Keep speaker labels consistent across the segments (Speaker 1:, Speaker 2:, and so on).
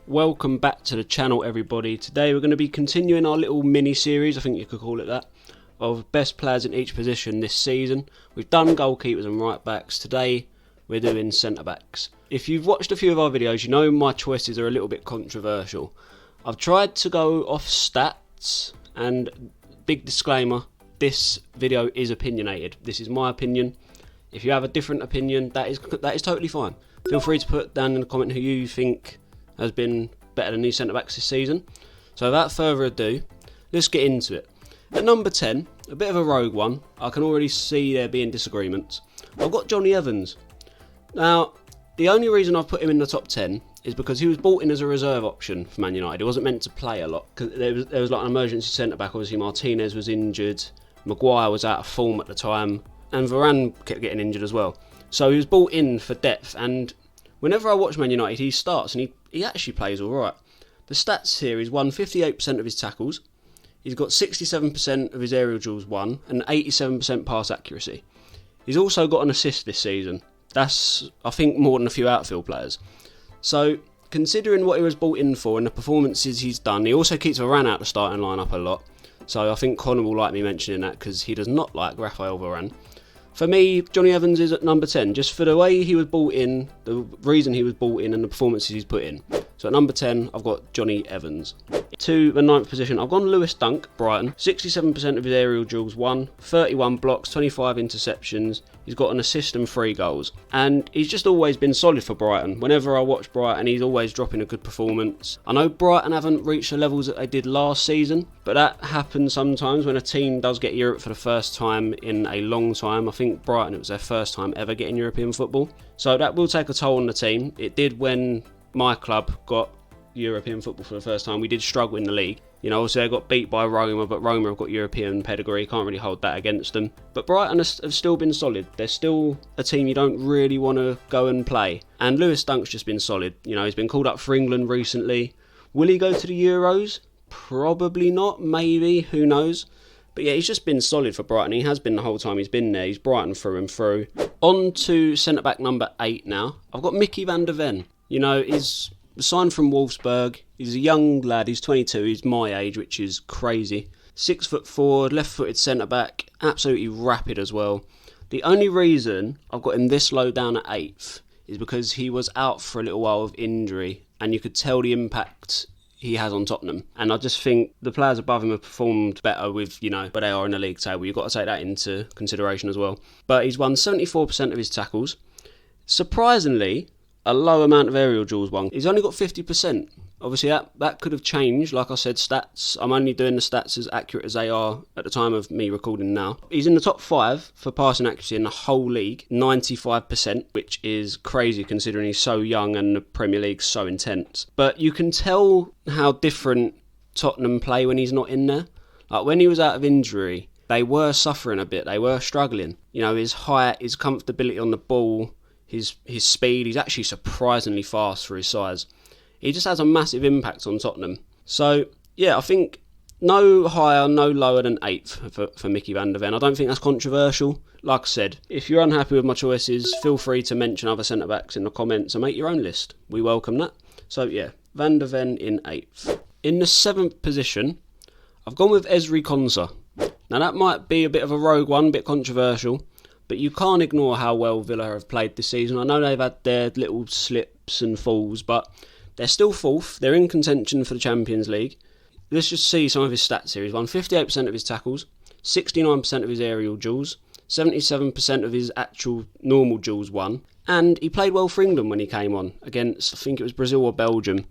Speaker 1: Welcome back to the channel, everybody. Today we're going to be continuing our little mini-series, I think you could call it that, of best players in each position this season. We've done goalkeepers and right-backs. Today we're doing centre-backs. If you've watched a few of our videos, you know my choices are a little bit controversial. I've tried to go off stats, and big disclaimer, this video is opinionated. This is my opinion. If you have a different opinion, that is totally fine. Feel free to put down in the comment who you think has been better than these centre-backs this season. So without further ado, let's get into it. At number 10, a bit of a rogue one. I can already see there being disagreements. I've got Jonny Evans. Now, the only reason I've put him in the top 10 is because he was brought in as a reserve option for Man United. He wasn't meant to play a lot, because there was like an emergency centre-back. Obviously Martinez was injured, Maguire was out of form at the time, and Varane kept getting injured as well. So he was brought in for depth, and whenever I watch Man United, he starts and he actually plays alright. The stats here, he's won 58% of his tackles, he's got 67% of his aerial duels won, and 87% pass accuracy. He's also got an assist this season. That's, I think, more than a few outfield players. So, considering what he was brought in for and the performances he's done, he also keeps Varane out the starting lineup a lot. So I think Connor will like me mentioning that, because he does not like Raphael Varane. For me, Jonny Evans is at number 10, just for the way he was brought in, the reason he was brought in and the performances he's put in. So at number 10, I've got Jonny Evans. To the 9th position, I've gone Lewis Dunk, Brighton. 67% of his aerial duels won, 31 blocks, 25 interceptions. He's got an assist and 3 goals. And he's just always been solid for Brighton. Whenever I watch Brighton, he's always dropping a good performance. I know Brighton haven't reached the levels that they did last season, but that happens sometimes when a team does get Europe for the first time in a long time. I think Brighton, it was their first time ever getting European football. So that will take a toll on the team. It did when my club got European football for the first time. We did struggle in the league. You know, also they got beat by Roma, but Roma have got European pedigree. Can't really hold that against them. But Brighton have still been solid. They're still a team you don't really want to go and play. And Lewis Dunk's just been solid. You know, he's been called up for England recently. Will he go to the Euros? Probably not. Maybe. Who knows? But yeah, he's just been solid for Brighton. He has been the whole time he's been there. He's Brighton through and through. On to centre-back number 8 now. I've got Mickey van der Ven. You know, he's signed from Wolfsburg. He's a young lad. He's 22. He's my age, which is crazy. 6'4", left-footed centre-back. Absolutely rapid as well. The only reason I've got him this low down at 8th is because he was out for a little while with injury, and you could tell the impact he has on Tottenham. And I just think the players above him have performed better with, you know, where they are in the league table. You've got to take that into consideration as well. But he's won 74% of his tackles. Surprisingly, a low amount of aerial duels won. He's only got 50%. Obviously that could have changed. Like I said, stats, I'm only doing the stats as accurate as they are at the time of me recording now. He's in the top 5 for passing accuracy in the whole league, 95%, which is crazy considering he's so young and the Premier League's so intense. But you can tell how different Tottenham play when he's not in there. Like when he was out of injury, they were suffering a bit. They were struggling. You know, his height, his comfortability on the ball, his speed. He's actually surprisingly fast for his size. He just has a massive impact on Tottenham. So, yeah, I think no higher, no lower than 8th for Mickey van der Ven. I don't think that's controversial. Like I said, if you're unhappy with my choices, feel free to mention other centre-backs in the comments and make your own list. We welcome that. So, yeah, van der Ven in 8th. In the 7th position, I've gone with Ezri Konsa. Now, that might be a bit of a rogue one, a bit controversial, but you can't ignore how well Villa have played this season. I know they've had their little slips and falls, but they're still 4th. They're in contention for the Champions League. Let's just see some of his stats here. He's won 58% of his tackles, 69% of his aerial duels, 77% of his actual normal duels won, and he played well for England when he came on against, I think it was Brazil or Belgium.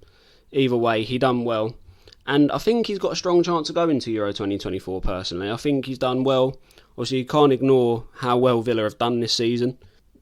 Speaker 1: Either way, he done well. And I think he's got a strong chance of going to Euro 2024 personally. I think he's done well. Obviously, you can't ignore how well Villa have done this season.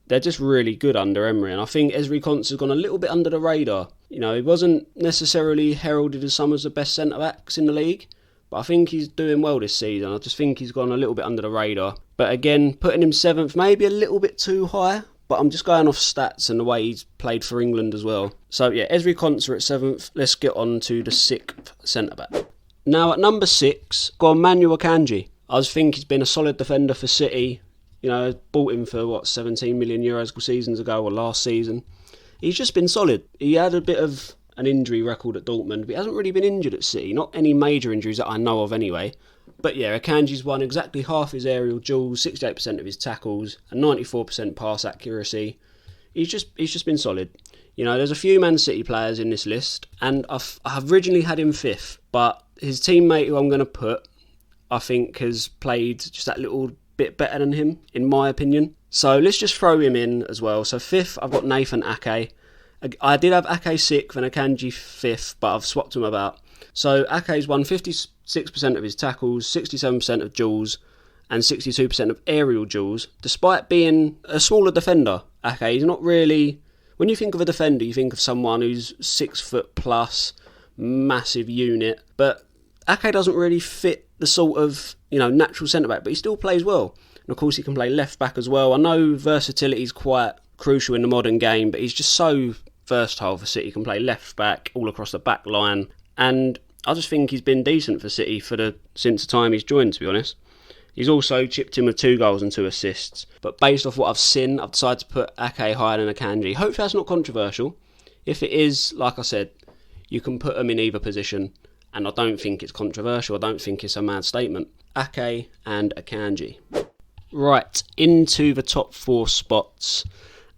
Speaker 1: They're just really good under Emery, and I think Ezri Konsa has gone a little bit under the radar. You know, he wasn't necessarily heralded as some of the best centre-backs in the league, but I think he's doing well this season. I just think he's gone a little bit under the radar. But again, putting him 7th, maybe a little bit too high, but I'm just going off stats and the way he's played for England as well. So yeah, Ezri Konsa at 7th. Let's get on to the 6th centre-back. Now at number 6, got Emmanuel Akanji. I think he's been a solid defender for City. You know, bought him for, 17 million euros seasons ago or last season. He's just been solid. He had a bit of an injury record at Dortmund, but he hasn't really been injured at City. Not any major injuries that I know of anyway. But yeah, Akanji's won exactly half his aerial duels, 68% of his tackles, and 94% pass accuracy. He's just been solid. You know, there's a few Man City players in this list, and I've originally had him 5th, but his teammate who I'm going to put, I think, has played just that little bit better than him, in my opinion. So let's just throw him in as well. So 5th, I've got Nathan Ake. I did have Ake 6th and Akanji 5th, but I've swapped them about. So Ake's won 56% of his tackles, 67% of duels, and 62% of aerial duels, despite being a smaller defender. Ake, he's not really... When you think of a defender, you think of someone who's 6 foot plus, massive unit, but Ake doesn't really fit the sort of, natural centre-back, but he still plays well. And of course he can play left-back as well. I know versatility is quite crucial in the modern game, but he's just so versatile for City. He can play left-back all across the back line, and I just think he's been decent for City since the time he's joined, to be honest. He's also chipped in with 2 goals and 2 assists. But based off what I've seen, I've decided to put Ake higher than Akanji. Hopefully that's not controversial. If it is, like I said, you can put them in either position. And I don't think it's controversial. I don't think it's a mad statement. Ake and Akanji. Right, into the top 4 spots.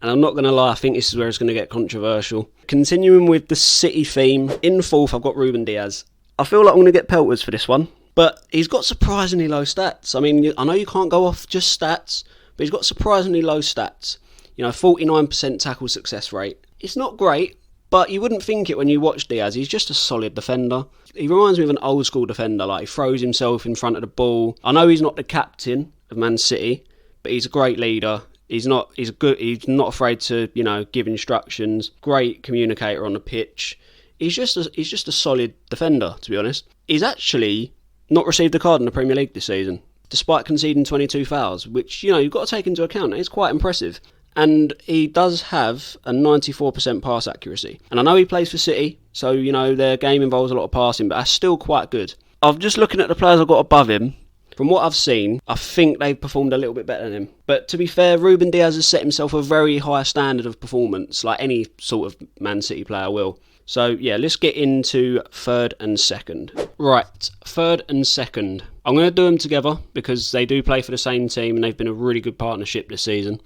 Speaker 1: And I'm not going to lie, I think this is where it's going to get controversial. Continuing with the City theme, in 4th I've got Ruben Diaz. I feel like I'm going to get pelters for this one. But he's got surprisingly low stats. I mean, I know you can't go off just stats, but he's got surprisingly low stats. 49% tackle success rate. It's not great, but you wouldn't think it when you watch Diaz. He's just a solid defender. He reminds me of an old school defender. Like, he throws himself in front of the ball. I know he's not the captain of Man City, but he's a great leader. He's not afraid to, give instructions. Great communicator on the pitch. He's just a solid defender, to be honest. He's actually not received a card in the Premier League this season, despite conceding 22 fouls, which, you've got to take into account. It's quite impressive. And he does have a 94% pass accuracy. And I know he plays for City, so, their game involves a lot of passing, but that's still quite good. I'm just looking at the players I've got above him. From what I've seen, I think they've performed a little bit better than him. But to be fair, Ruben Diaz has set himself a very high standard of performance, like any sort of Man City player will. So, yeah, let's get into 3rd and 2nd. Right, 3rd and 2nd. I'm going to do them together because they do play for the same team and they've been a really good partnership this season.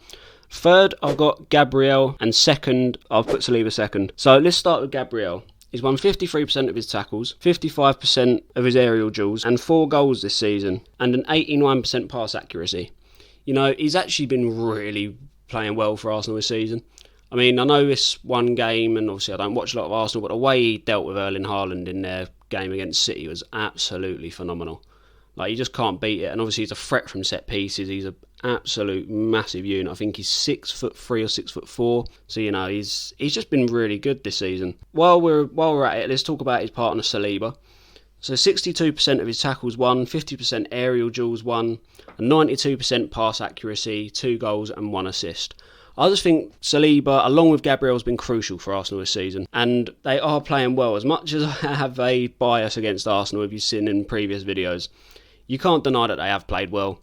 Speaker 1: 3rd, I've got Gabriel, and 2nd, I've put Saliba 2nd. So, let's start with Gabriel. He's won 53% of his tackles, 55% of his aerial duels, and 4 goals this season, and an 89% pass accuracy. He's actually been really playing well for Arsenal this season. I mean, I know this one game, and obviously I don't watch a lot of Arsenal, but the way he dealt with Erling Haaland in their game against City was absolutely phenomenal. Like, you just can't beat it. And obviously he's a threat from set pieces. He's an absolute massive unit. I think he's 6'3" or 6'4". So, he's just been really good this season. While we're at it, let's talk about his partner Saliba. So 62% of his tackles won, 50% aerial duels won, and 92% pass accuracy, 2 goals and 1 assist. I just think Saliba, along with Gabriel, has been crucial for Arsenal this season. And they are playing well. As much as I have a bias against Arsenal, if you've seen in previous videos, you can't deny that they have played well.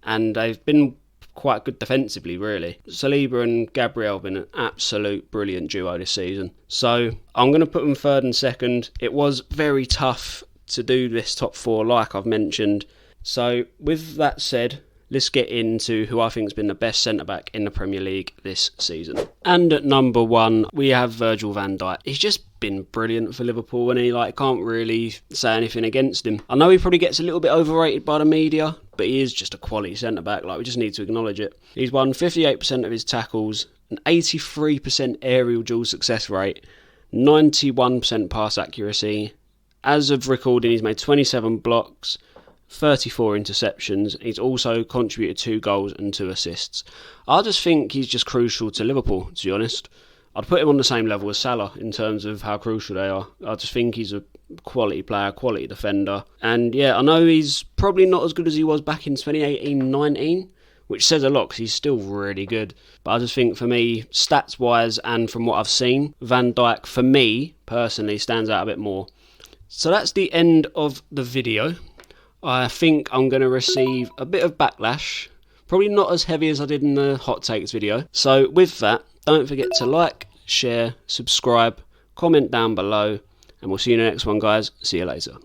Speaker 1: And they've been quite good defensively, really. Saliba and Gabriel have been an absolute brilliant duo this season. So I'm going to put them 3rd and 2nd. It was very tough to do this top 4, like I've mentioned. So with that said, let's get into who I think has been the best centre-back in the Premier League this season. And at number 1, we have Virgil van Dijk. He's just been brilliant for Liverpool, and he can't really say anything against him. I know he probably gets a little bit overrated by the media, but he is just a quality centre-back. We just need to acknowledge it. He's won 58% of his tackles, an 83% aerial duel success rate, 91% pass accuracy. As of recording, he's made 27 blocks, 34 interceptions. He's also contributed 2 goals and 2 assists. I just think he's just crucial to Liverpool, to be honest. I'd put him on the same level as Salah in terms of how crucial they are. I just think he's a quality player, quality defender. And yeah, I know he's probably not as good as he was back in 2018-19, which says a lot because he's still really good. But I just think for me, stats-wise and from what I've seen, Van Dijk, for me, personally, stands out a bit more. So that's the end of the video. I think I'm going to receive a bit of backlash. Probably not as heavy as I did in the hot takes video. So with that, don't forget to like, share, subscribe. comment down below, and we'll see you in the next one, guys. See you later.